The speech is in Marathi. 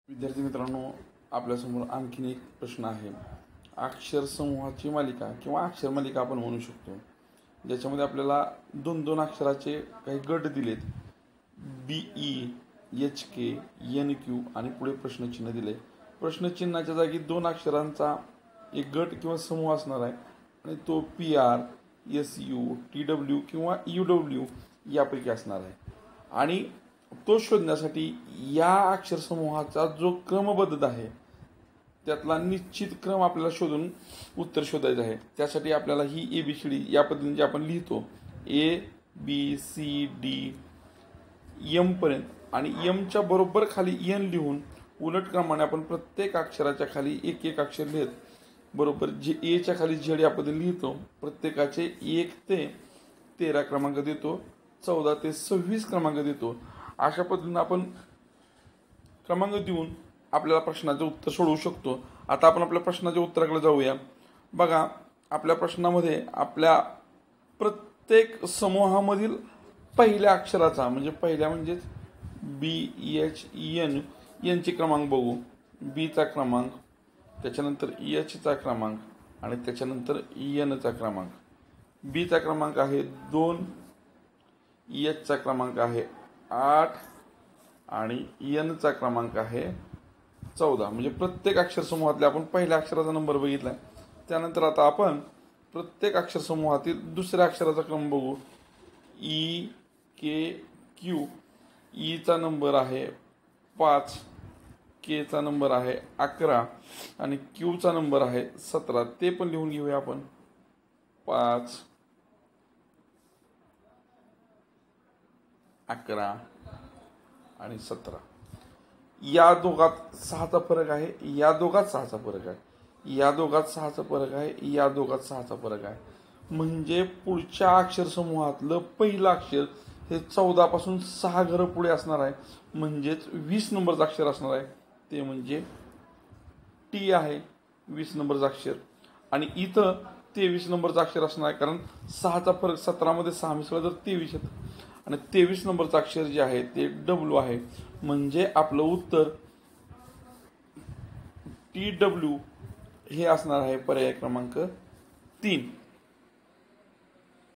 विद्यार्थी मित्रांनो, आपल्यासमोर आणखीन एक प्रश्न आहे. अक्षर समूहाची मालिका किंवा अक्षर मालिका आपण म्हणू शकतो, ज्याच्यामध्ये आपल्याला दोन दोन अक्षराचे काही गट दिलेत. BE, HK, NQ आणि पुढे प्रश्नचिन्ह दिले. प्रश्नचिन्हाच्या जागी दोन अक्षरांचा एक गट किंवा समूह असणार आहे आणि तो PR, SU, TW किंवा UW यापैकी असणार आहे. आणि तो शोधण्यासाठी या अक्षर समूहाचा जो क्रमबद्ध आहे त्यातला निश्चित क्रम आपल्याला शोधून उत्तर शोधायचं आहे. त्यासाठी आपल्याला ही ABCD या पद्धतीने आपण लिहितो ABCD M पर्यंत आणि M च्या बरोबर खाली N लिहून उलट क्रमाने आपण प्रत्येक अक्षराच्या खाली एक एक अक्षर लिहित बरोबर जे A च्या खाली Z या पद्धतीने लिहितो. प्रत्येकाचे 1 ते 13 क्रमांक देतो, 14 ते 26 क्रमांक देतो. अशा पद्धतीने आपण क्रमांक देऊन आपल्याला प्रश्नाचे उत्तर सोडवू शकतो. आता आपण आपल्या प्रश्नाच्या उत्तराकडे जाऊया. बघा, आपल्या प्रश्नामध्ये आपल्या प्रत्येक समूहामधील पहिल्या अक्षराचा म्हणजेच BHN यांचे क्रमांक बघू. B चा क्रमांक, त्याच्यानंतर H चा क्रमांक आणि त्याच्यानंतर N चा क्रमांक. B चा क्रमांक आहे 2, H चा क्रमांक आहे 8 आणि N चा क्रमांक आहे 14. म्हणजे प्रत्येक अक्षर समूहातल्या आपण पहिल्या अक्षराचा नंबर बघितला. त्यानंतर आता आपण प्रत्येक अक्षर समूहातील दुसऱ्या अक्षराचा क्रम बघू. E, K, Q. E चा नंबर आहे 5, K चा नंबर आहे 11 आणि Q चा नंबर आहे 17. ते पण लिहून घेऊया आपण. 5, 11 आणि 17. या दोघात 6चा फरक आहे, या दोघात 6चा फरक आहे, या दोघात 6चा फरक आहे, या दोघात 6चा फरक आहे. म्हणजे पुढच्या अक्षर समूहातलं पहिलं अक्षर हे 14 पासून 6 घरं पुढे असणार आहे. म्हणजेच 20 नंबरचं अक्षर असणार आहे. ते म्हणजे T आहे 20 नंबरचं अक्षर. आणि इथं 23 नंबरचं अक्षर असणार आहे, कारण 6चा फरक 17 मध्ये 6 मिसळला तर 23 येतं. आणि 23 नंबरचं अक्षर जे आहे ते W आहे. म्हणजे आपलं उत्तर TW हे असणार आहे पर्याय क्रमांक 3.